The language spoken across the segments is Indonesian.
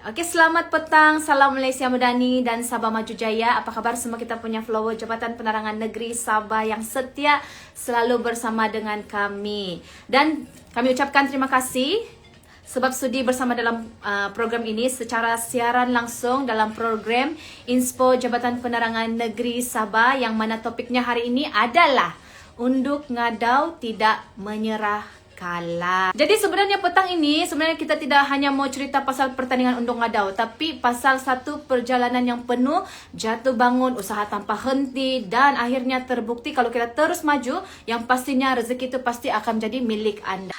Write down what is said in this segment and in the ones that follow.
Oke, selamat petang. Salam Malaysia Madani dan Sabah Maju Jaya. Apa kabar semua kita punya follower Jabatan Penerangan Negeri Sabah yang setia selalu bersama dengan kami. Dan kami ucapkan terima kasih sebab sudi bersama dalam program ini secara siaran langsung dalam program Inspo Jabatan Penerangan Negeri Sabah yang mana topiknya hari ini adalah Unduk Ngadau Tidak Menyerah Kalah. Jadi sebenarnya petang ini sebenarnya kita tidak hanya mau cerita pasal pertandingan unduk ngadau, tapi pasal satu perjalanan yang penuh jatuh bangun, usaha tanpa henti, dan akhirnya terbukti kalau kita terus maju, yang pastinya rezeki itu pasti akan menjadi milik anda.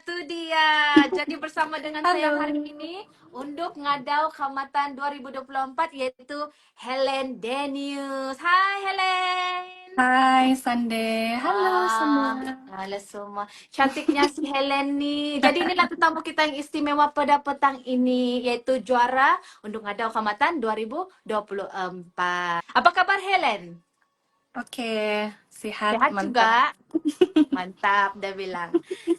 Tu dia. Jadi bersama dengan saya Halo. hari ini unduk ngadau Khammatan 2024 yaitu Helen Denius. Hai Helen. Hai Sande. Halo semua. Wah, halo semua. Cantiknya si Helen nih. Jadi inilah tetamu kita yang istimewa pada petang ini, yaitu juara Unduk Ngadau Khammatan 2024. Apa kabar Helen? Oke, sehat, Sehat mantap. juga? Mantap, dah bilang.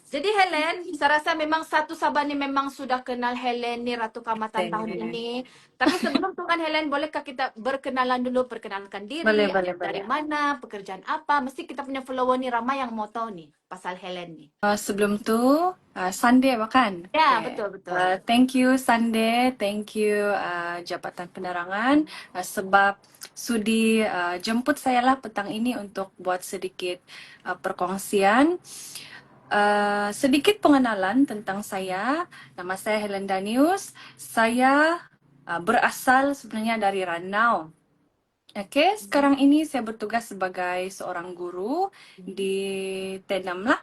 Jadi Helen, saya rasa memang satu Sabah ni memang sudah kenal Helen ni Ratu Khammatan tahun Boleh, ini. Tapi sebelum tu kan Helen, bolehkah kita berkenalan dulu, perkenalkan diri, boleh, dari boleh. mana, pekerjaan apa? Mesti kita punya follower ni ramai yang mau tahu nih pasal Helen ni. Sebelum tu, Sande bukan? Ya, Okay. betul betul. Thank you Sande, thank you Jabatan Penerangan sebab sudi jemput saya lah petang ini untuk buat sedikit perkongsian. Sedikit pengenalan tentang saya. Nama saya Helen Danius. Saya berasal sebenarnya dari Ranau. Oke, sekarang ini saya bertugas sebagai seorang guru di Tenam lah.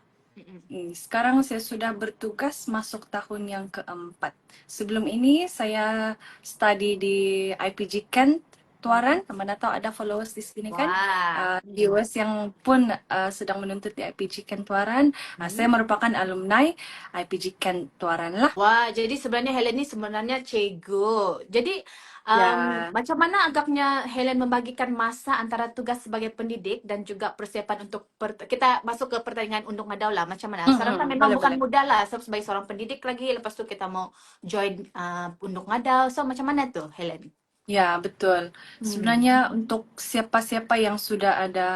Sekarang saya sudah bertugas masuk tahun yang keempat. Sebelum ini saya study di IPG Kent Tuaran. Mana tahu ada followers di sini kan? Wah. Viewers yang pun sedang menuntut di IPG Kent Tuaran. Saya merupakan alumni IPG Kent Tuaran lah. Wah, jadi sebenarnya Helen ni sebenarnya cikgu. Jadi Ya, macam mana agaknya Helen membagikan masa antara tugas sebagai pendidik dan juga persiapan untuk kita masuk ke pertandingan unduk ngadau lah. Macam mana? Saya rasa memang boleh bukan boleh. mudah lah sebagai seorang pendidik lagi. Lepas tu kita mau join unduk ngadau. So macam mana tu Helen? Ya, betul. Hmm. Sebenarnya untuk siapa-siapa yang sudah ada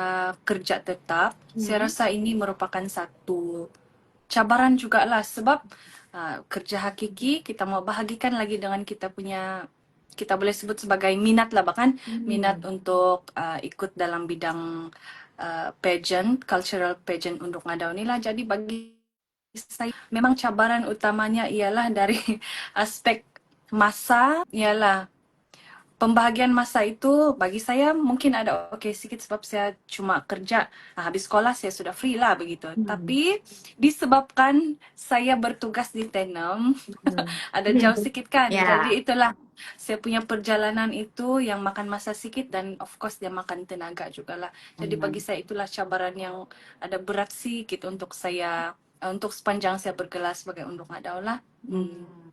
kerja tetap, saya Hmm. rasa ini merupakan satu cabaran juga lah sebab kerja hakiki kita mau bahagikan lagi dengan kita punya, kita boleh sebut sebagai minat lah, bahkan minat Hmm. untuk ikut dalam bidang pageant, cultural pageant Unduk Ngadau ni lah. Jadi bagi saya memang cabaran utamanya ialah dari aspek masa, ialah pembahagian masa itu bagi saya mungkin ada okey sikit sebab saya cuma kerja, habis sekolah saya sudah free lah begitu. Hmm. Tapi disebabkan saya bertugas di Tenem, Hmm. ada jauh sikit kan. Ya. Jadi itulah saya punya perjalanan itu yang makan masa sikit dan of course dia makan tenaga jugalah. Jadi bagi Hmm. saya itulah cabaran yang ada berat sikit untuk saya untuk sepanjang saya bergelar sebagai unduk ngadau lah. Hmm.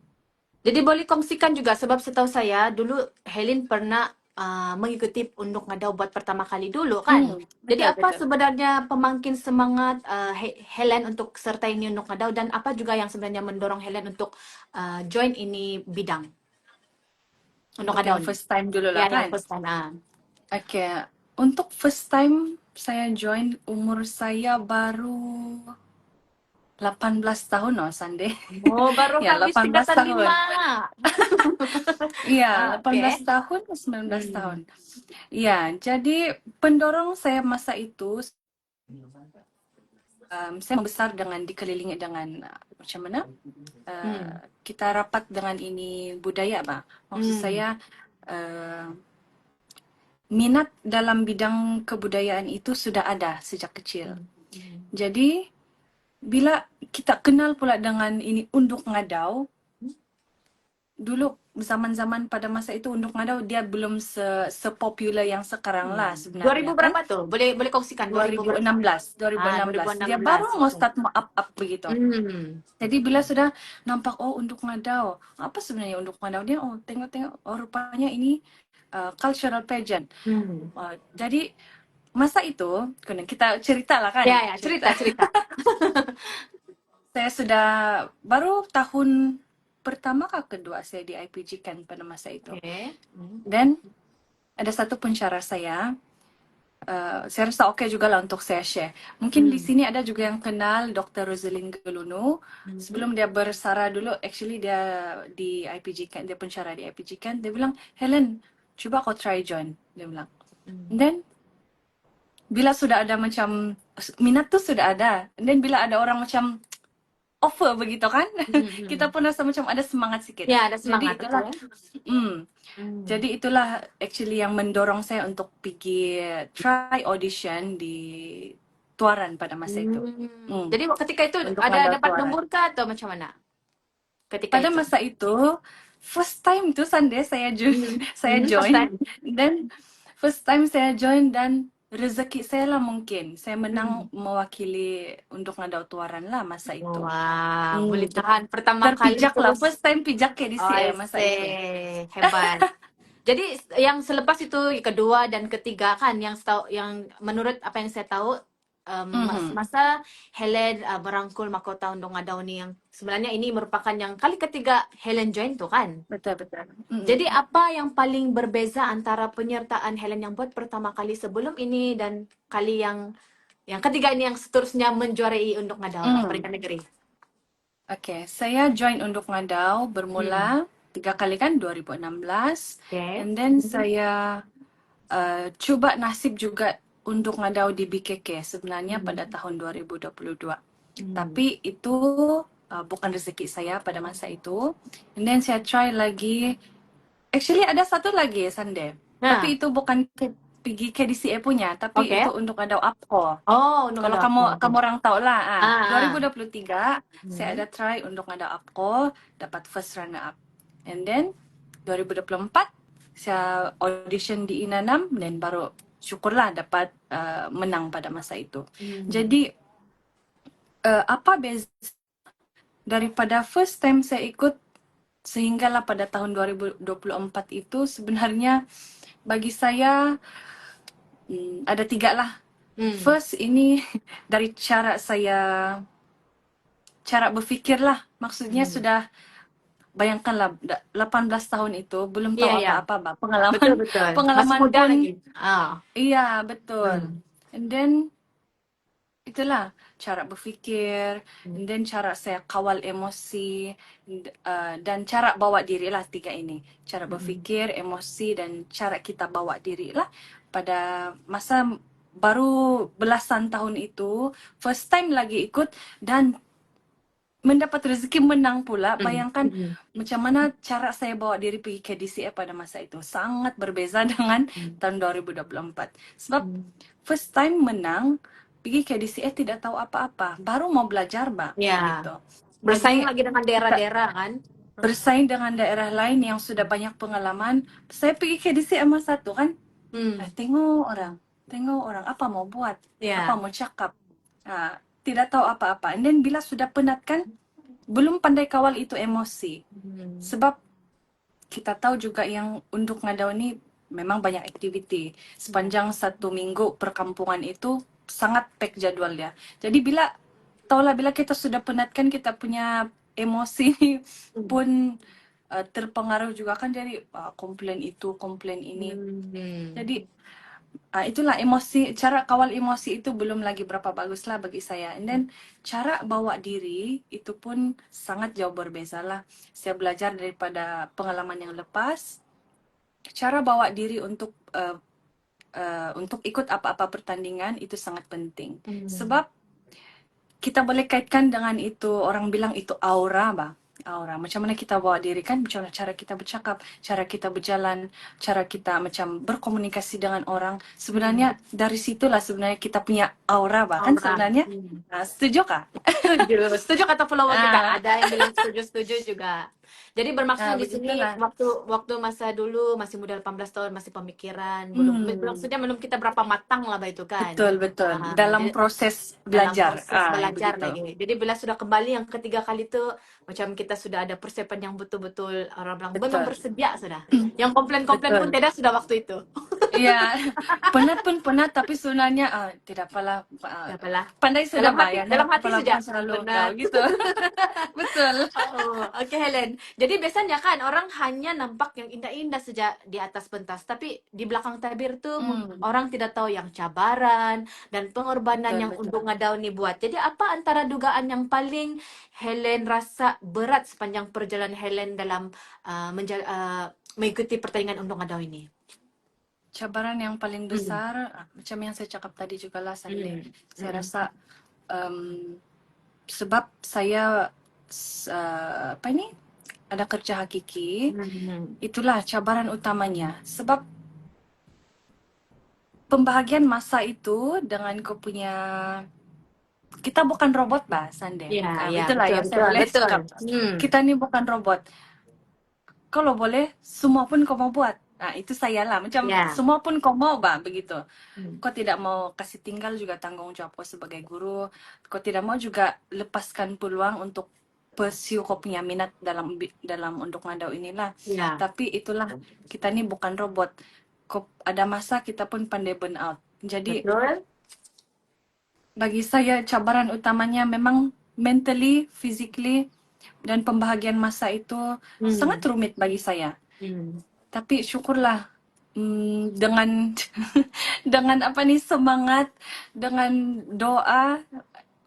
Jadi boleh kongsikan juga sebab setahu saya dulu Helen pernah mengikuti Unduk Ngadau buat pertama kali dulu kan. Jadi Betul apa betul. sebenarnya pemangkin semangat Helen untuk sertai ini Unduk Ngadau dan apa juga yang sebenarnya mendorong Helen untuk join ini bidang Unduk Untuk Ngadau yang ni? first time dulu Ya, lah yang kan. first time. Oke, untuk first time saya join umur saya baru 18 tahun loh, Sande. Oh, baru Ya, habis 18 tingkatan tahun. 5. Iya, Okey. 18 tahun ke 19 tahun. Hmm. Iya, jadi pendorong saya masa itu, saya membesar dengan dikelilingi dengan macam mana? Hmm. Kita rapat dengan ini budaya, Pak. Maksud Hmm. saya, uh, minat dalam bidang kebudayaan itu sudah ada sejak kecil. Hmm. Jadi, bila kita kenal pula dengan ini Unduk Ngadau, dulu zaman-zaman pada masa itu Unduk Ngadau dia belum sepopular yang sekarang lah 2000 sebenarnya kan. berapa tuh? Boleh boleh kongsikan 2000 berapa? 2016, Ah, 2016. Dia 2016. baru mau Okey. start mau up begitu. Hmm. Jadi bila sudah nampak oh Unduk Ngadau, apa sebenarnya Unduk Ngadau dia? Oh tengok-tengok, oh rupanya ini cultural pageant. Hmm. Jadi masa itu, kita cerita lah kan, Ya, ya, cerita. cerita, cerita. Saya sudah baru tahun pertama kah kedua saya di IPG kan pada masa itu. Oke. Dan ada satu pencara saya rasa oke juga lah untuk saya share. Mungkin di sini ada juga yang kenal Dr. Rosalind Gelunu. Sebelum dia bersara dulu, actually dia di IPG kan, dia pencara di IPG kan, dia bilang, Helen, coba kau try join, dia bilang. Dan bila sudah ada macam, minat tuh sudah ada. Dan bila ada orang macam offer begitu kan, kita pun rasa macam ada semangat sikit. Ya, ada Jadi semangat itulah, jadi itulah actually yang mendorong saya untuk pergi try audition di Tuaran pada masa itu. Jadi ketika itu Untuk ada ngandal dapat Tuaran. nombor kah atau macam mana? Ketika Pada itu. masa itu, first time tuh Sunday saya join, saya First join. time. Dan first time saya join dan rezeki saya lah mungkin. Saya menang mewakili untuk ngandau Tuaran lah masa itu. Wah, boleh tahan pertama kali Terpijak lah, terus. first time pijak kayak di I masa itu. see. Hebat. Jadi yang selepas itu kedua dan ketiga kan yang menurut apa yang saya tahu masa Helen merangkul mahkota untuk ngadau ni yang sebenarnya ini merupakan yang kali ketiga Helen join tuh kan. Betul-betul. Jadi apa yang paling berbeza antara penyertaan Helen yang buat pertama kali sebelum ini dan kali yang ketiga ini yang seterusnya menjuarai untuk ngadau peringkat negeri? Oke, saya join Unduk Ngadau bermula 3 kali kan 2016. Okay. And then saya cuba nasib juga Unduk Ngadau di BKK sebenarnya pada tahun 2022. Tapi itu bukan rezeki saya pada masa itu. And then saya try lagi. Actually ada satu lagi Sande. Tapi itu bukan pergi KDCA punya, tapi itu untuk Ngadau APCO. Oh, untuk Kalau ngadau kamu orang tahu lah, 2023 saya ada try untuk ngada APCO, dapat first runner up. And then 2024 saya audition di INANAM dan baru syukurlah dapat menang pada masa itu. Jadi apa beza daripada first time saya ikut sehinggalah pada tahun 2024 itu sebenarnya bagi saya ada 3 lah. First ini dari cara berfikir lah. Maksudnya sudah bayangkanlah 18 tahun itu belum tahu apa-apa bah. Pengalaman Betul. pengalaman Masih muda pun lagi. iya betul. And then itulah cara berfikir, and then cara saya kawal emosi dan cara bawa diri lah 3 ini. Cara berfikir, emosi dan cara kita bawa diri lah pada masa baru belasan tahun itu, first time lagi ikut dan mendapat rezeki menang pula. Bayangkan macam mana cara saya bawa diri pergi ke DCF pada masa itu. Sangat berbeza dengan tahun 2024. Sebab first time menang, pergi ke DCF tidak tahu apa-apa. Baru mau belajar, Mbak. Gitu. Bersaing lagi dengan daerah-daerah kan? Bersaing dengan daerah lain yang sudah banyak pengalaman. Saya pergi ke DCF sama satu kan. Tengok orang apa mau buat, apa mau cakap. Tidak tahu apa-apa. And then bila sudah penat kan, belum pandai kawal itu emosi. Sebab kita tahu juga yang untuk ngadau ni memang banyak aktiviti. Sepanjang 1 minggu perkampungan itu sangat pack jadual dia. Jadi bila kita sudah penat kan, kita punya emosi pun terpengaruh juga kan, jadi komplain itu, komplain ini. Jadi itulah emosi, cara kawal emosi itu belum lagi berapa bagus lah bagi saya. And then cara bawa diri itu pun sangat jauh berbeza lah. Saya belajar daripada pengalaman yang lepas, cara bawa diri untuk ikut apa-apa pertandingan itu sangat penting. Sebab kita boleh kaitkan dengan itu, orang bilang itu aura, Bang. Aura. Macam mana kita bawa diri kan, macam mana cara kita bercakap, cara kita berjalan, cara kita macam berkomunikasi dengan orang. Sebenarnya dari situlah sebenarnya kita punya aura, Bang. Kan sebenarnya. Setuju kah? Setuju kata follower kita. Ada yang bilang setuju juga. Jadi bermaksud di sini waktu masa dulu masih muda 18 tahun, masih pemikiran, maksudnya belum kita berapa matang lah itu kan. Betul. Dalam proses belajar. Belajar lagi. Jadi bila sudah kembali yang ketiga kali itu macam kita sudah ada persiapan yang betul-betul, orang bilang memang bersedia sudah. Yang komplain-komplain pun tidak sudah waktu itu. Iya, penat pun penat, tapi sebenarnya tidak apalah, Tidak apalah. pandai sudah Dalam bayar, hati kepala saja. bukan selalu engkau Benar. gitu. Betul. Oh, oke Helen. Jadi biasanya kan orang hanya nampak yang indah-indah saja di atas pentas, tapi di belakang tabir tuh orang tidak tahu yang cabaran dan pengorbanan Betul, yang betul. Undung Ngadauni buat. Jadi apa antara dugaan yang paling Helen rasa berat sepanjang perjalanan Helen dalam mengikuti pertandingan Undung Ngadaw ini? Cabaran yang paling Hmm. besar, macam yang saya cakap tadi juga lah, Sande. Hmm. Saya Hmm. rasa sebab saya apa ini ada kerja hakiki, Hmm. itulah cabaran utamanya. Sebab pembahagian masa itu dengan kau punya, kita bukan robot bah, Sande. Ya, ya, Itulah betul, yang saya betul, boleh betul. cakap. Hmm. Kita ni bukan robot. Kalau boleh, semua pun kau mau buat. Nah, itu saya lah. Macam Ya. semua pun kau mau bah, begitu. Hmm. Kau tidak mau kasih tinggal juga tanggung jawab kau sebagai guru. Kau tidak mau juga lepaskan peluang untuk pursue kau punya minat dalam Unduk Ngadaw inilah. Ya. Tapi itulah, kita ni bukan robot. Kau, ada masa kita pun pandai burn out. Jadi, Betul. bagi saya cabaran utamanya memang mentally, physically, dan pembahagian masa itu sangat Hmm. rumit bagi saya. Hmm. Tapi syukurlah, dengan dengan apa nih, semangat, dengan doa,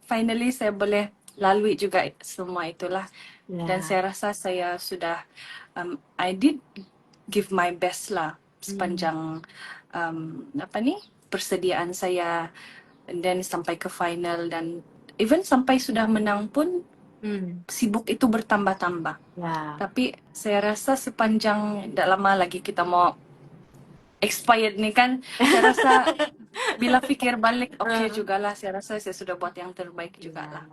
finally saya boleh lalui juga semua itulah. Dan Ya. saya rasa saya sudah, I did give my best lah Hmm. sepanjang apa nih, persediaan saya, dan sampai ke final, dan even sampai sudah menang pun Hmm. sibuk itu bertambah-tambah. Ya. Tapi saya rasa sepanjang tidak lama lagi kita mau expired nih kan, saya rasa bila pikir balik, oke juga lah, saya rasa saya sudah buat yang terbaik juga Ya. lah.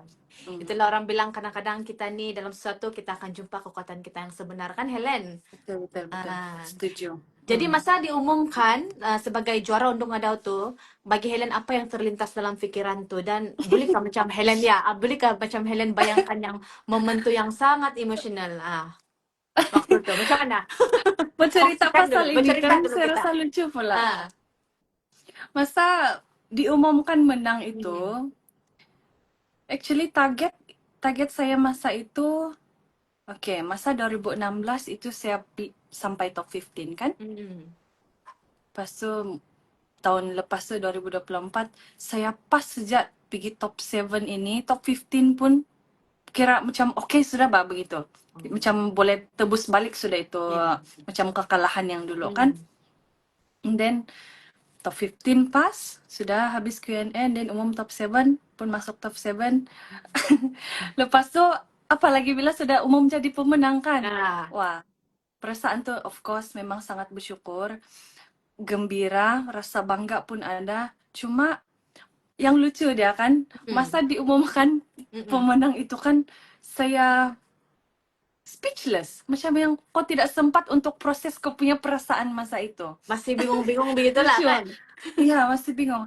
Itulah orang bilang kadang-kadang kita nih dalam sesuatu kita akan jumpa kekuatan kita yang sebenar kan Helen? Betul, betul, betul. Ah. Setuju. Jadi masa diumumkan sebagai juara Undung Ngadaw tuh, bagi Helen apa yang terlintas dalam pikiran tuh? Dan bolehkah macam Helen ya, bolehkah macam Helen bayangkan yang momen tuh yang sangat emosional? Waktu tuh macam mana? Bercerita Kongsikan dulu, pasal ini bercerita kan, dulu saya kita. rasa lucu pula. Ah. Masa diumumkan menang Hmm. itu, actually target saya masa itu, oke, masa 2016 itu saya sampai top 15 kan. Hmm. Lepas tu tahun lepas tu 2024, saya pas sejak pergi top 7 ini, top 15 pun kira macam okay sudah bah begitu. Macam boleh tebus balik sudah itu, macam kekalahan yang dulu kan. And then top 15 pas, sudah habis Q&A, and then umum top 7 pun masuk top 7. Lepas tu apalagi bila sudah umum jadi pemenang kan. Ah. Wah, perasaan tu of course memang sangat bersyukur, gembira, rasa bangga pun ada. Cuma yang lucu dia kan, masa diumumkan pemenang itu kan, saya speechless. Macam yang kau tidak sempat untuk proses kau punya perasaan masa itu. Masih bingung-bingung begitulah Lucu. kan? Iya, masih bingung.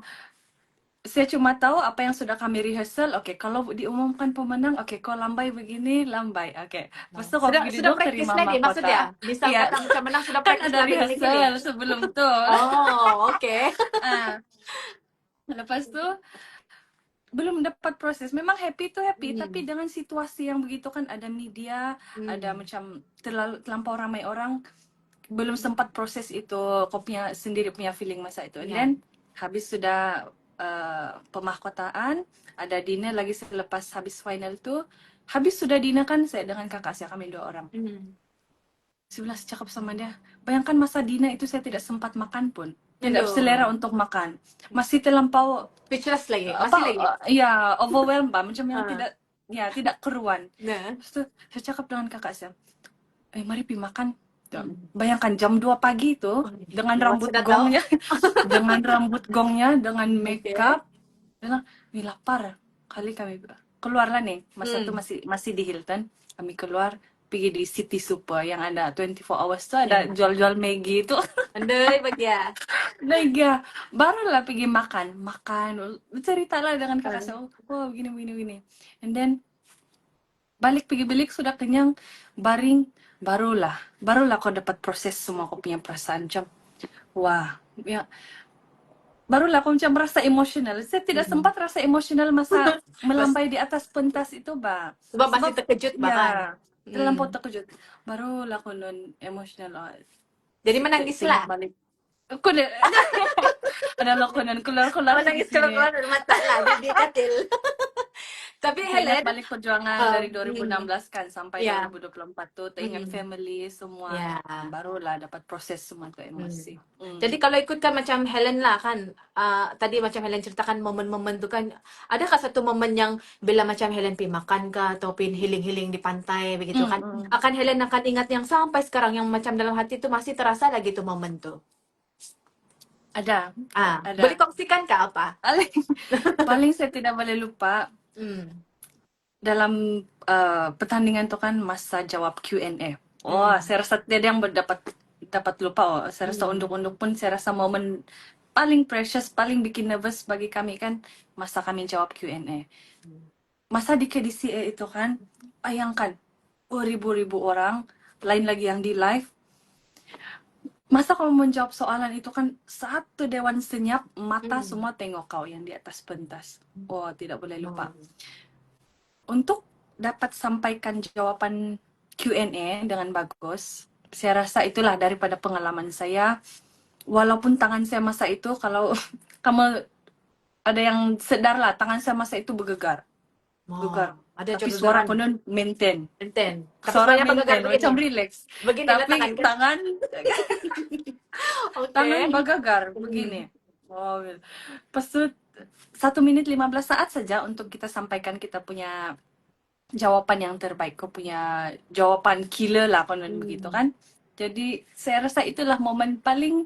Saya cuma tahu apa yang sudah kami rehearsal. Oke, kalau diumumkan pemenang, oke, kau lambai begini, lambai. Oke. Lepas tu kau pergi Sudah duduk praktis terima lagi maksudnya? mahkota. Misal Iya, kata macam menang sudah kan praktis ada lagi gini-gini. rehearsal sebelum tu. Oh, oke. Ah, lepas tu belum dapat proses. Memang happy tu happy, tapi dengan situasi yang begitu kan, ada media, ada macam terlampau ramai orang, belum sempat proses itu, kau punya sendiri punya feeling masa itu. And then habis sudah pemahkotaan, ada dinner lagi selepas habis final tu. Habis sudah dinner kan, saya dengan kakak saya, kami 2 orang. Sebelah cakap sama dia, bayangkan masa dinner itu saya tidak sempat makan pun. Tidak selera untuk makan. Masih terlampau Speechless lagi, masih lagi. ya, overwhelmed bah, macam yang tidak keruan. Lepas tu saya cakap dengan kakak saya, mari pergi makan. Bayangkan jam 2 pagi itu, dengan rambut gongnya, dengan rambut gongnya, dengan makeup, bilang, "Ni lapar." Kali kami keluarlah nih, masa itu masih di Hilton. Kami keluar, pergi di City Super yang ada 24 hours tuh, ada jual-jual Maggi itu. Andai bagi ya. Nah, barulah pergi makan, bercerita lah dengan kakak saya, oh begini. And then balik pergi bilik sudah kenyang, baring, barulah kau dapat proses semua kau punya perasaan. Macam, wah, Ya, barulah aku macam merasa emosional. Saya tidak sempat rasa emosional masa Pas, melambai di atas pentas itu, Mbak. sebab masih Sebab terkejut bahkan. ya, terlampau terkejut. Barulah aku non emosional. Jadi menangis Tengok lah. balik. Aku ada lokonan keluar-keluar di Menangis sini. keluar dari mata lah, di katil. Tapi Teringat Helen, balik perjuangan dari mm, 2016 kan sampai ya, 2024 tuh. Teringat mm, family semua. ya. Barulah dapat proses semua tuh Hmm. emosi. Jadi kalau ikutkan macam Helen lah kan, tadi macam Helen ceritakan momen-momen itu kan, adakah satu momen yang bila macam Helen pi makan kah atau pi healing-healing di pantai begitu kan, akan Helen akan ingat yang sampai sekarang yang macam dalam hati itu masih terasa lagi tuh momen tuh. Ada, Boleh ada. kongsikan kah apa? Paling, paling saya tidak boleh lupa Hmm. dalam pertandingan itu kan masa jawab Q&A. Oh, Hmm. saya rasa tidak ada yang dapat lupa. Oh, saya rasa Hmm. unduk-unduk pun saya rasa momen paling precious, paling bikin nervous bagi kami kan masa kami jawab Q&A. Masa di KDCA itu kan, bayangkan ribu-ribu orang, lain lagi yang di live. Masa kalau menjawab soalan itu kan satu dewan senyap, mata semua tengok kau yang di atas pentas. Oh, tidak boleh lupa. Untuk dapat sampaikan jawaban Q&A dengan bagus, saya rasa itulah daripada pengalaman saya. Walaupun tangan saya masa itu, kalau kamu ada yang sedar lah, tangan saya masa itu bergegar. Gegar. Ada Tapi juga suara gegaran. pun maintain. Enten. Tapi Suara semuanya maintain, pegagar macam begini. relax. Begini lah tangan Tapi kan. tangan Oke. bergegar Hmm. begini. Oh, pas itu 1 menit 15 saat saja untuk kita sampaikan kita punya jawaban yang terbaik. Kau punya jawaban killer lah konon begitu Hmm. kan. Jadi saya rasa itulah momen paling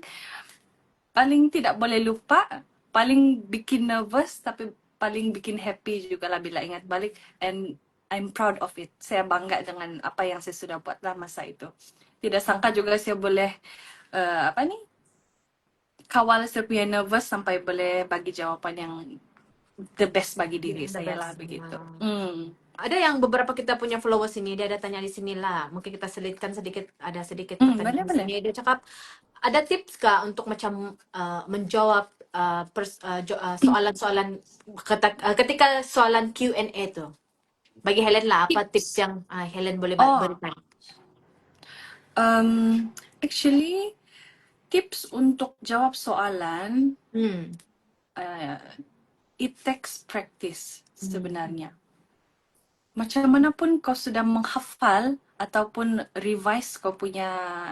paling tidak boleh lupa, paling bikin nervous tapi paling bikin happy juga lah bila ingat balik, and I'm proud of it. Saya bangga dengan apa yang saya sudah buat lah masa itu. Tidak sangka juga saya boleh apa nih, kawal saya punya nervous sampai boleh bagi jawaban yang the best bagi diri The saya lah best. begitu. Ada yang beberapa kita punya followers ini, dia ada tanya di sini lah. Mungkin kita selitkan sedikit, ada sedikit Boleh pertanyaan di boleh. sini. Dia cakap, ada tips kah untuk macam menjawab soalan-soalan ketika soalan Q&A tuh? Bagi Helen lah, apa tips Tips. yang Helen boleh Oh, berikan? actually tips untuk jawab soalan, Hmm. it takes practice sebenarnya. Macam mana pun kau sudah menghafal ataupun revise kau punya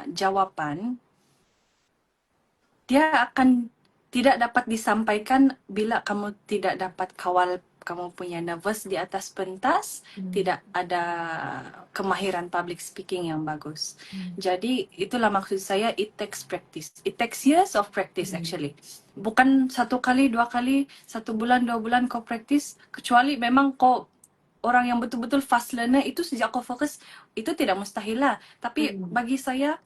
jawapan, dia akan tidak dapat disampaikan bila kamu tidak dapat kawal kamu punya nervous di atas pentas, tidak ada kemahiran public speaking yang bagus. Jadi itulah maksud saya, it takes practice. It takes years of practice actually. Bukan 1 kali, 2 kali, 1 bulan, 2 bulan kau practice, kecuali memang kau orang yang betul-betul fast learner, itu sejak kau fokus, itu tidak mustahil lah. Tapi bagi saya,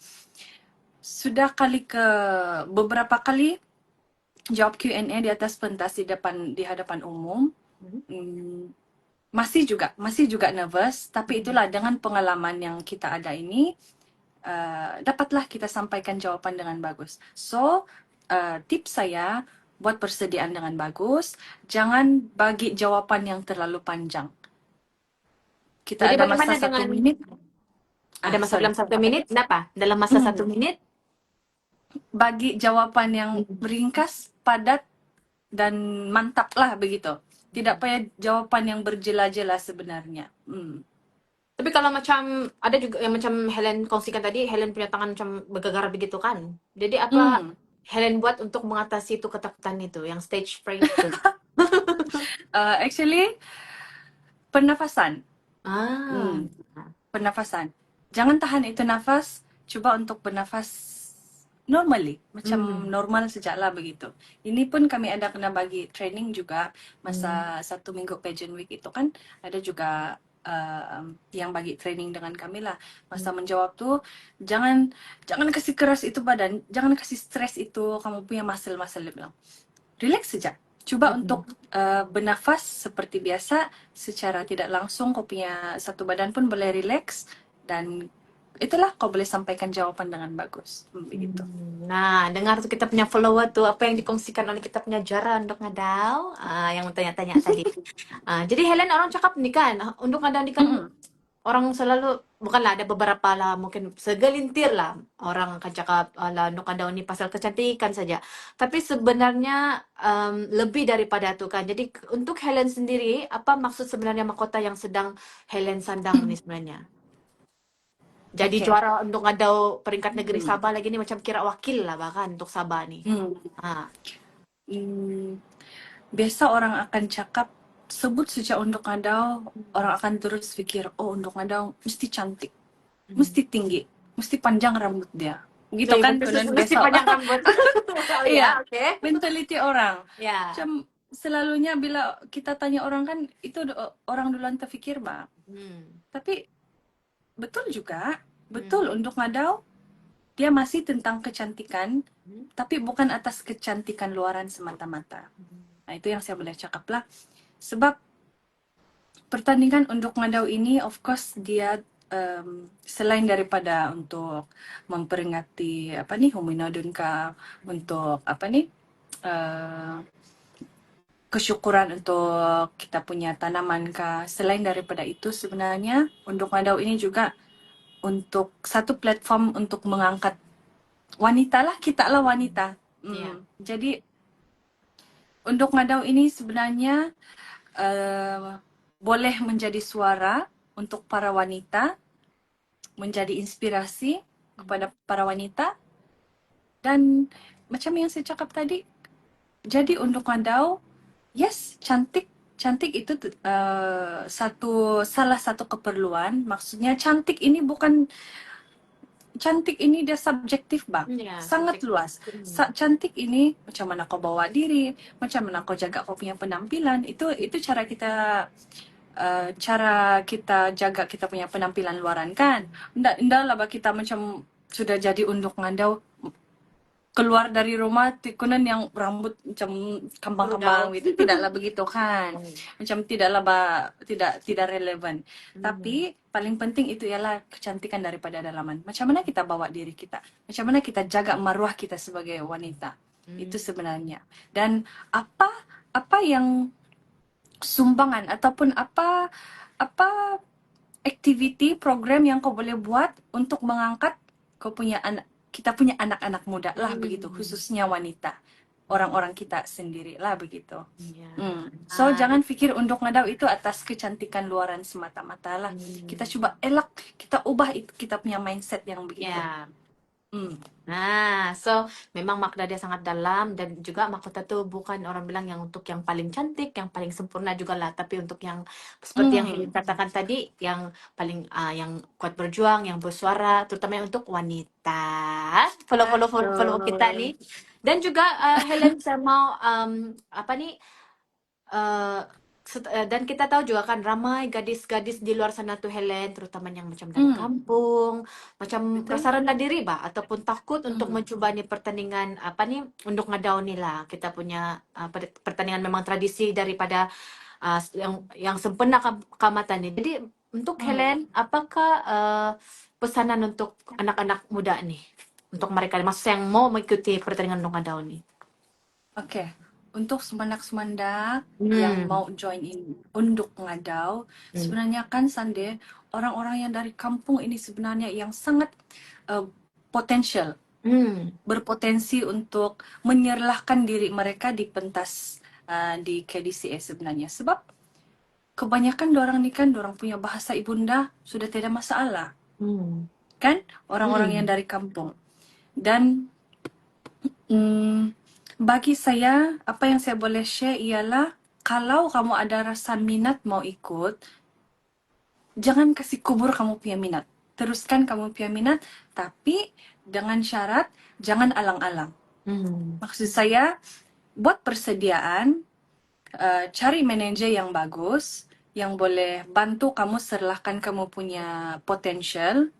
sudah beberapa kali jawab Q&A di atas pentas di hadapan umum, masih juga nervous, tapi itulah dengan pengalaman yang kita ada ini, dapatlah kita sampaikan jawaban dengan bagus. So, tips saya buat persediaan dengan bagus, jangan bagi jawaban yang terlalu panjang. Kita Jadi ada masa bagaimana 1 menit. ada masa dalam satu Apa? menit? Kenapa? Dalam masa 1 menit? Bagi jawaban yang ringkas, padat, dan mantap lah begitu. Tidak payah jawaban yang berjela-jela sebenarnya. Tapi kalau macam ada juga yang macam Helen kongsikan tadi, Helen punya tangan macam bergegar begitu kan. Jadi apa Helen buat untuk mengatasi itu ketakutan itu, yang stage fright itu? Actually, pernafasan. Ah. Pernafasan. Jangan tahan itu nafas. Coba untuk bernafas normally, macam normal sejaklah begitu. Ini pun kami ada kena bagi training juga masa 1 minggu pageant week itu kan, ada juga yang bagi training dengan kami lah. Masa menjawab tuh, jangan kasih keras itu badan, jangan kasih stres itu kamu punya muscle-muscle, dia bilang. Relax saja. Coba untuk bernafas seperti biasa, secara tidak langsung kau punya satu badan pun boleh relax, dan itulah kau boleh sampaikan jawaban dengan bagus. Begitu. Nah, dengar tuh kita punya follower tuh apa yang dikongsikan oleh kita punya Jara untuk ngadau, yang tanya-tanya tadi. Jadi Helen orang cakap nih kan, untuk ngadau ini kan Mm-mm. orang selalu bukanlah ada beberapa lah mungkin segelintir lah orang akan cakap lah untuk ngadau ini pasal kecantikan saja. Tapi sebenarnya lebih daripada itu kan. Jadi untuk Helen sendiri, apa maksud sebenarnya mahkota yang sedang Helen sandang ini sebenarnya? Jadi Oke. juara untuk ngadau peringkat negeri Hmm. Sabah lagi nih macam kira wakil lah bahkan untuk Sabah nih. Hmm. Ah, Hmm. Biasa orang akan cakap sebut saja untuk ngadau, orang akan terus pikir, oh untuk ngadau mesti cantik, hmm. mesti tinggi, mesti panjang rambut dia. Gitu Jadi kan, betul konon mesti biasa. panjang rambut. Oh Iya, ya, oke. mentality orang. Ya. Macam selalunya bila kita tanya orang kan, itu orang duluan terfikir, Bang. Hmm. Tapi betul juga, betul Hmm. untuk ngadau, dia masih tentang kecantikan, Hmm. tapi bukan atas kecantikan luaran semata-mata. Nah, itu yang saya boleh cakap lah. Sebab pertandingan untuk ngadau ini, of course, dia selain daripada untuk memperingati apa nih Huminodun Cup, untuk apa nih kesyukuran untuk kita punya tanaman kah. Selain daripada itu sebenarnya untuk ngadau ini juga untuk satu platform untuk mengangkat wanita lah, kita lah wanita. Ya. Jadi untuk ngadau ini sebenarnya boleh menjadi suara untuk para wanita, menjadi inspirasi kepada para wanita, dan macam yang saya cakap tadi, jadi untuk ngadau, yes, cantik. Cantik itu salah satu keperluan. Maksudnya cantik ini dia subjektif, Bang. Ya, Sangat subjektif. luas. Cantik ini macam mana kau bawa diri, macam mana kau jaga kau punya penampilan. Itu cara kita jaga kita punya penampilan luaran kan. Ndak lah bah kita macam sudah jadi untuk ngandau keluar dari rumah tikunan yang rambut macam kambang-kambang Rudal. gitu, tidaklah begitu kan, macam tidaklah tidak relevan. Hmm. Tapi paling penting itu ialah kecantikan daripada dalaman, macam mana kita bawa diri kita, macam mana kita jaga maruah kita sebagai wanita. Itu sebenarnya. Dan apa apa yang sumbangan ataupun apa activity program yang kau boleh buat untuk mengangkat kita punya anak-anak muda lah begitu, khususnya wanita, orang-orang kita sendiri lah begitu. Ya. So jangan pikir untuk ngadau itu atas kecantikan luaran semata-mata lah. Kita coba elak, kita ubah itu kita punya mindset yang begitu. Ya. Hmm. Nah, so memang makna dia sangat dalam dan juga mahkota tuh bukan orang bilang yang untuk yang paling cantik, yang paling sempurna juga lah, tapi untuk yang seperti yang Helen katakan tadi, yang paling yang kuat berjuang, yang bersuara, terutama untuk wanita. Follow kita nih. Dan juga Helen saya mau apa nih dan kita tahu juga kan ramai gadis-gadis di luar sana tuh Helen, terutama yang macam dari kampung, macam Betul. rasa rendah diri bah ataupun takut untuk mencoba nih pertandingan apa nih untuk ngadaw nih kita punya pertandingan memang tradisi daripada yang sempena kamatan nih. Jadi untuk Helen, apakah pesanan untuk anak-anak muda nih untuk mereka maksudnya yang mau mengikuti pertandingan untuk ngadaw nih? Oke, untuk semendak-semendak yang mau join in Unduk Ngadau, sebenarnya kan Sande, orang-orang yang dari kampung ini sebenarnya yang sangat potensial, berpotensi untuk menyerlahkan diri mereka di pentas di KDCA sebenarnya. Sebab kebanyakan dorang ni kan, dorang punya bahasa ibunda sudah tidak masalah. Kan? Orang-orang yang dari kampung. Dan bagi saya, apa yang saya boleh share ialah kalau kamu ada rasa minat mau ikut, jangan kasih kubur kamu punya minat. Teruskan kamu punya minat, tapi dengan syarat jangan alang-alang. Maksud saya, buat persediaan, cari manajer yang bagus, yang boleh bantu kamu serlahkan kamu punya potential.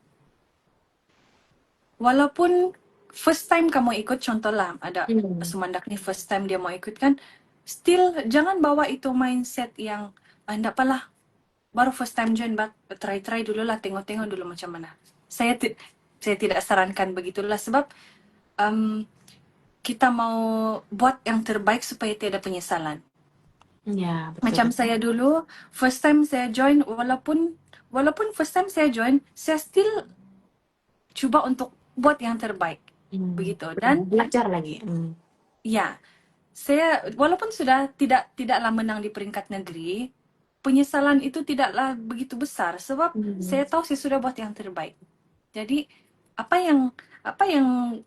Walaupun first time kamu ikut, contohlah ada Sumandak nih first time dia mau ikut kan, still jangan bawa itu mindset yang enggak apalah, baru first time join, try dulu lah, tengok-tengok dulu macam mana. saya tidak sarankan begitulah, sebab kita mau buat yang terbaik supaya tidak penyesalan. Ya, Macam betul. saya dulu, first time saya join, walaupun first time saya join, saya still coba untuk buat yang terbaik. Begitu. Dan Belajar lagi. ya, saya walaupun sudah tidaklah menang di peringkat negeri, penyesalan itu tidaklah begitu besar sebab saya tahu saya sudah buat yang terbaik. Jadi apa yang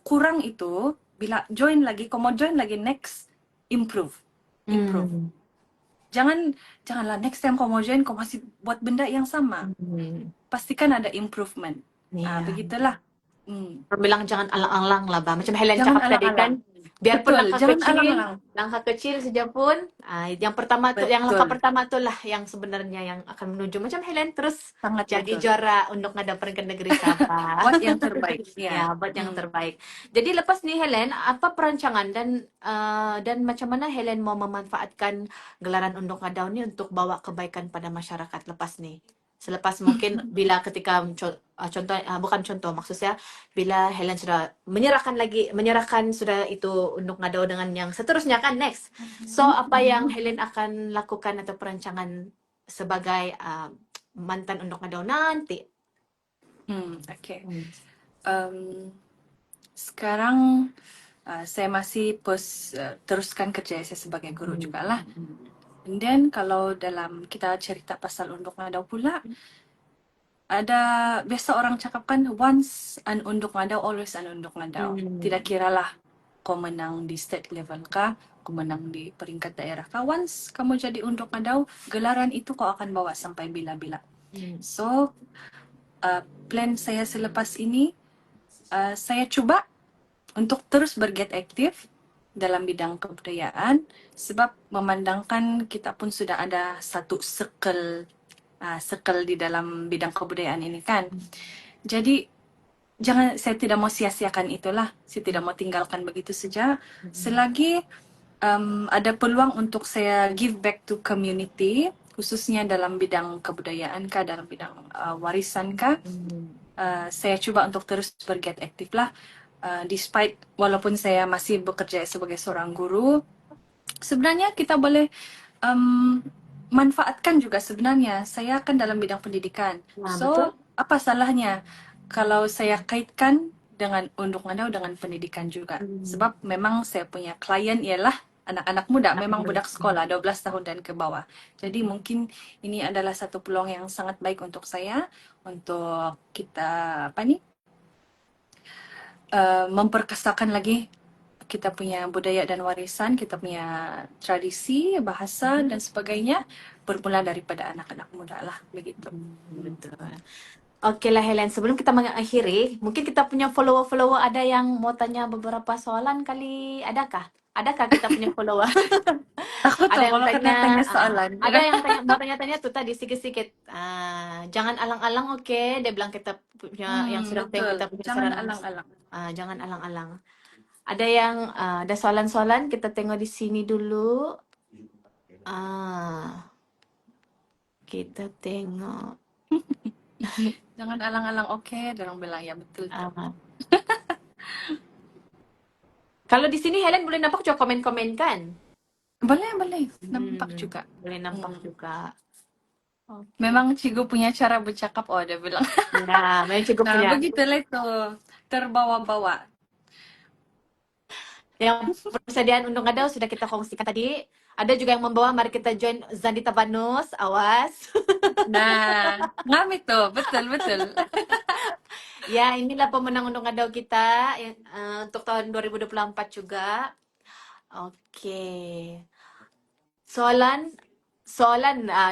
kurang itu bila join lagi, kalau mau join lagi next, improve. Janganlah next time kau mau join kau masih buat benda yang sama. Pastikan ada improvement. Iya. Begitulah. Orang bilang jangan alang-alang lah, Bang. Macam Helen Jangan cakap tadi kan, alang-alang. biarpun Betul, jangan alang-alang. langkah kecil saja pun, yang pertama tuh, yang langkah Betul, pertama tuh lah yang sebenarnya yang akan menuju. Macam Helen terus sangat jadi betul. juara untuk ngada peringkat negeri Sabah. Buat yang terbaik. Ya, Ya. buat yang terbaik. Jadi lepas nih Helen, apa perancangan dan macam mana Helen mau memanfaatkan gelaran Undok Ngadau ni untuk bawa kebaikan pada masyarakat lepas nih? Selepas mungkin bila ketika contoh bukan contoh maksud saya bila Helen sudah menyerahkan sudah itu Undok Ngadau dengan yang seterusnya kan next. So apa yang Helen akan lakukan atau perancangan sebagai mantan Undok Ngadau nanti? Okay. Sekarang saya masih teruskan kerja saya sebagai guru juga lah. And then kalau dalam kita cerita pasal Undok Ngadau pula, ada biasa orang cakapkan once an Undok Ngadau, always an Undok Ngadau. Tidak kiralah kau menang di state level kah, kau menang di peringkat daerah kah, once kamu jadi Undok Ngadau, gelaran itu kau akan bawa sampai bila-bila. So plan saya selepas ini, saya cuba untuk terus bergiat aktif dalam bidang kebudayaan, sebab memandangkan kita pun sudah ada satu circle di dalam bidang kebudayaan ini kan. Jadi saya tidak mau sia-siakan itulah, saya tidak mau tinggalkan begitu saja. Selagi ada peluang untuk saya give back to community, khususnya dalam bidang kebudayaan kah, dalam bidang warisan kah, saya coba untuk terus bergiat aktif lah. Despite walaupun saya masih bekerja sebagai seorang guru, sebenarnya kita boleh manfaatkan juga sebenarnya. Saya kan dalam bidang pendidikan. So, Betul. apa salahnya kalau saya kaitkan dengan Undok Ngadau dengan pendidikan juga. Sebab memang saya punya klien ialah anak-anak muda, memang budak sekolah 12 tahun dan ke bawah. Jadi mungkin ini adalah satu peluang yang sangat baik untuk saya, untuk kita memperkasakan lagi kita punya budaya dan warisan, kita punya tradisi, bahasa dan sebagainya, bermula daripada anak-anak muda lah, begitu. Betul. Oke lah Helen, sebelum kita mengakhiri, mungkin kita punya follower-follower ada yang mau tanya beberapa soalan kali, adakah? Adakah kita punya follower? Aku tahu Ada yang kalau kena tanya soalan. ada yang mau tanya-tanya tuh tadi sikit-sikit. Jangan alang-alang, oke? Dia bilang kita punya yang sudah tengok Betul, kita punya jangan siaran. alang-alang. Jangan alang-alang. Ada yang ada soalan-soalan, kita tengok di sini dulu. Kita tengok. Jangan alang-alang, oke? Dorang bilang ya betul. Kalau di sini Helen boleh nampak coba komen-komen kan? Boleh, nampak juga. Boleh nampak juga. Okay. Memang Cigu punya cara bercakap, dia bilang. Nah, memang Cikgu punya. Begitulah itu, terbawa-bawa. Yang persediaan Undok Ngadau sudah kita kongsikan tadi. Ada juga yang membawa, mari kita join Zandi Tabanus, awas. Nah, ngamit tuh, betul. Ya, inilah pemenang Undok Ngadau kita untuk tahun 2024 juga. Oke. Soalan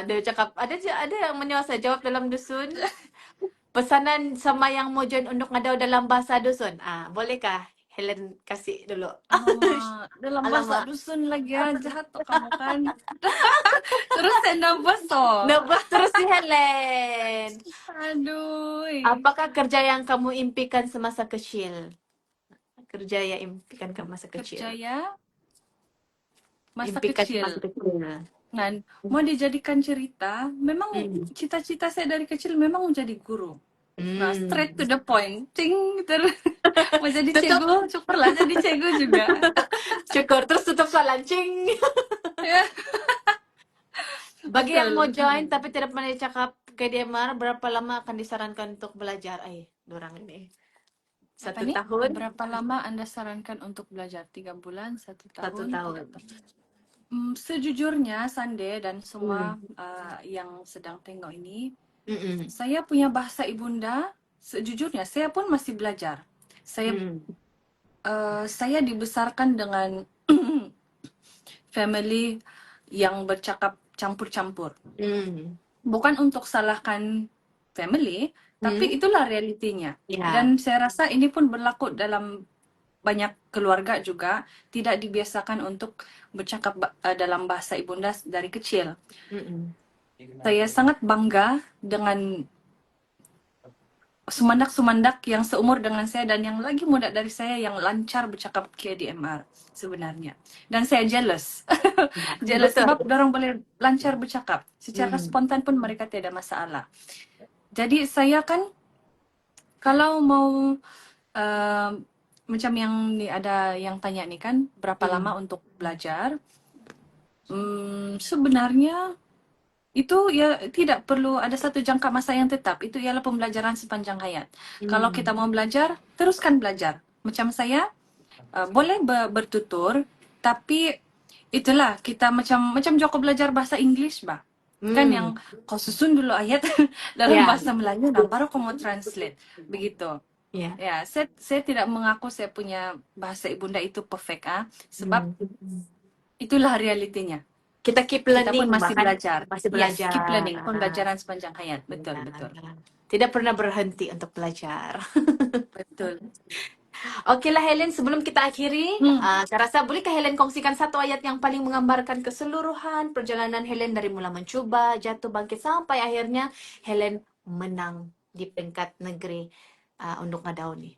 dia cakap ada yang menjawab, saya jawab dalam dusun. Pesanan sama yang mau join Undok Ngadau dalam bahasa dusun. Bolehkah Helen kasih dulu? Dalam bahasa dusun lagi jahat tuh kamu kan. Terus saya nervous toh. Nervous terus si Helen. Aduh. Apakah kerja yang kamu impikan semasa kecil? Kerja yang impikan kamu masa kecil. Kerja ya? Masa Impikan kecil. masa kecil. Mau dijadikan cerita, memang cita-cita saya dari kecil memang menjadi guru. Nah, straight to the point. Cing, terus mau jadi Tutup. cegu, syukurlah jadi cegu juga. Syukur. Terus tutup soal lancing. Ya, Bagi yang mau betul. join tapi tidak pernah cakap KDMR, berapa lama akan disarankan untuk belajar? Dorang ini. Apa Satu nih? tahun? Berapa lama Anda sarankan untuk belajar? 3 bulan, 1 tahun? 1 tahun. Sejujurnya, Sande dan semua Hmm. yang sedang tengok ini, Mm-mm. saya punya bahasa ibunda. Sejujurnya, saya pun masih belajar. Saya Mm. saya dibesarkan dengan family yang bercakap campur-campur. Mm. Bukan untuk salahkan family, tapi Mm. itulah realitinya. Ya. Dan saya rasa ini pun berlaku dalam banyak keluarga juga, tidak dibiasakan untuk bercakap dalam bahasa ibunda dari kecil. Mm-mm. Saya sangat bangga dengan sumandak-sumandak yang seumur dengan saya dan yang lagi muda dari saya yang lancar bercakap KDMR sebenarnya. Dan saya jealous. Jealous Betul. sebab orang boleh lancar bercakap. Secara Mm. spontan pun mereka tidak masalah. Jadi saya kan kalau mau macam yang ada yang tanya nih kan, berapa lama untuk belajar? Sebenarnya itu ya tidak perlu ada satu jangka masa yang tetap. Itu ialah pembelajaran sepanjang hayat. Kalau kita mau belajar, teruskan belajar. Macam saya, boleh bertutur, tapi itulah kita macam Joko belajar bahasa Inggris, bah. Kan yang kau susun dulu ayat dalam Ya. bahasa Melayu, nah baru kau mau translate. Begitu. Ya. Ya, saya tidak mengaku saya punya bahasa ibunda itu perfect, sebab itulah realitinya. Kita keep Kita pun learning, masih bahkan belajar. masih Yes, belajar. keep learning. Pembelajaran sepanjang hayat. Betul, Ya. betul. Tidak pernah berhenti untuk belajar. Betul. Oke lah Helen, sebelum kita akhiri, saya rasa bolehkah Helen kongsikan satu ayat yang paling menggambarkan keseluruhan perjalanan Helen dari mula mencoba, jatuh, bangkit, sampai akhirnya Helen menang di peringkat negeri untuk Ngadau nih.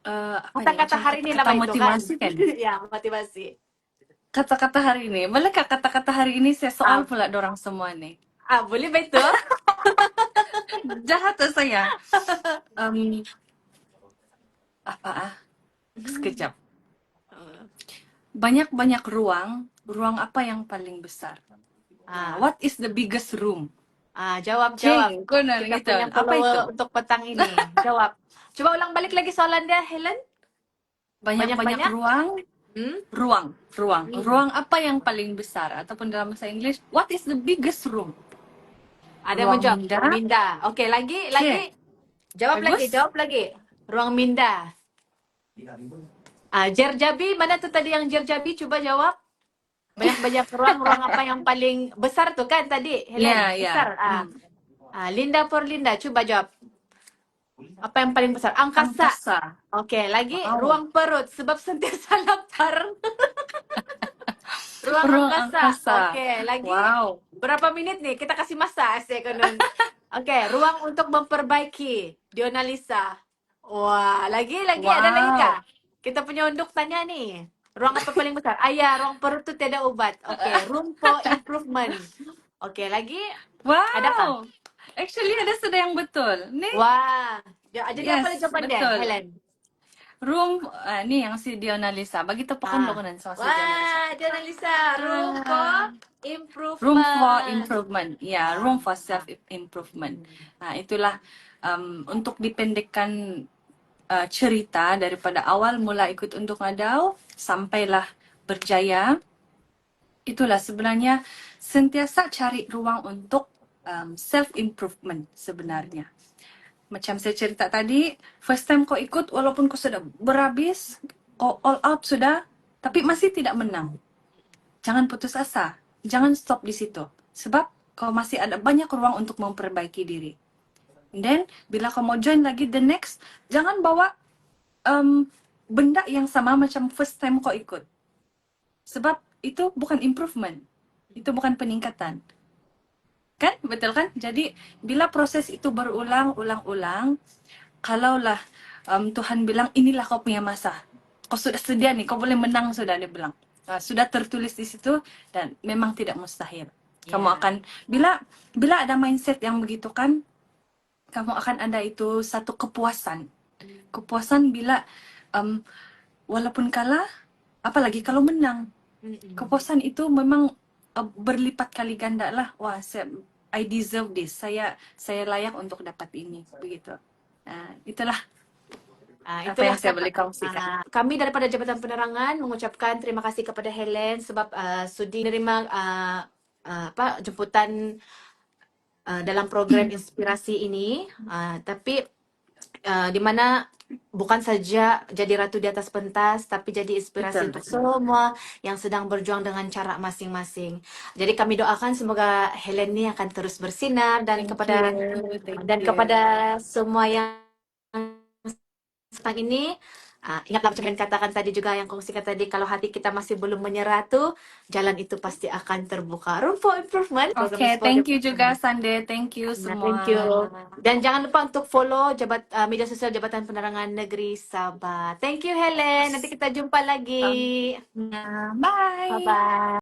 Apa nih? Kata-kata Macam hari ini lah kata-kata itu kan? motivasi kan? Ya, motivasi. Kata-kata hari ini. Bolehkah kata-kata hari ini saya soal pula dorang semua nih? Boleh ba itu? Jahat saya. Sekejap. Banyak-banyak ruang. Ruang apa yang paling besar? What is the biggest room? Jawab. Cing, kuno Kita gitu. punya Apa itu? follower untuk petang ini. Jawab. Coba ulang balik lagi soalan dia, Helen. Banyak-banyak Banyak-banyak? ruang. Ruang apa yang paling besar? Ataupun dalam bahasa Inggris, what is the biggest room? Ada Ruang menjawab. minda. Ruang minda. Oke, lagi. Jawab Bagus. lagi. Ruang minda. Jerjabi, mana tuh tadi yang Jerjabi? Coba jawab. Banyak-banyak ruang apa yang paling besar tuh kan tadi, Helen? Ya. Besar. Linda Porlinda, coba jawab. Apa yang paling besar? Angkasa. Oke, lagi Wow. ruang perut sebab sentiasa lapar. Ruang angkasa. Oke, lagi. Wow. Berapa menit nih? Kita kasih masa asik konon. Oke, ruang untuk memperbaiki. Dionalisa. Wah, lagi Wow. ada lagi kah? Kita punya unduk tanya nih. Ruang apa paling besar? Ruang perut tuh tiada obat. Oke, room for improvement. Oke, lagi Wow. adakah? Actually ada sudah yang betul. Nih. Wah, jadi Yes, apa jawaban dia, betul. Helen? Room, nih yang si Dionalisa. Bagi tepukan dokumen sama si Dionalisa. Wah, Dionalisa. Room for improvement. Room for improvement. Ya, room for self improvement. Nah, itulah untuk dipendekkan cerita daripada awal mula ikut untuk Ngadau sampailah berjaya. Itulah sebenarnya sentiasa cari ruang untuk self improvement sebenarnya. Macam saya cerita tadi, first time kau ikut walaupun kau sudah berhabis, kau all out sudah, tapi masih tidak menang. Jangan putus asa, jangan stop di situ. Sebab kau masih ada banyak ruang untuk memperbaiki diri. And then, bila kau mau join lagi the next, jangan bawa benda yang sama macam first time kau ikut. Sebab itu bukan improvement, itu bukan peningkatan. Kan? Betul kan? Jadi, bila proses itu berulang-ulang, kalaulah Tuhan bilang, inilah kau punya masa. Kau sudah sedia nih, kau boleh menang sudah, dia bilang. Sudah tertulis di situ, dan memang tidak mustahil. Kamu akan, bila ada mindset yang begitu kan, kamu akan ada itu satu kepuasan. Kepuasan bila walaupun kalah, apalagi kalau menang. Kepuasan itu memang berlipat kali ganda lah. Wah, I deserve this. Saya layak untuk dapat ini, begitu. Nah, itulah apa Itulah yang saya boleh kongsikan. kami daripada Jabatan Penerangan mengucapkan terima kasih kepada Helen sebab sudi menerima jemputan dalam program inspirasi ini. Tapi di mana bukan saja jadi ratu di atas pentas, tapi jadi inspirasi Betul, untuk betul. semua yang sedang berjuang dengan cara masing-masing. Jadi kami doakan semoga Helen ini akan terus bersinar dan Thank kepada you. kepada semua yang sekarang ini, ingatlah macam yang katakan tadi juga, yang kongsikan tadi, kalau hati kita masih belum menyerah tuh, jalan itu pasti akan terbuka. Room for improvement, program Oke, thank you juga improvement. Sande. Thank you Thank you. semua. Dan jangan lupa untuk follow media sosial Jabatan Penerangan Negeri Sabah. Thank you Helen. Nanti kita jumpa lagi. Bye. Bye-bye.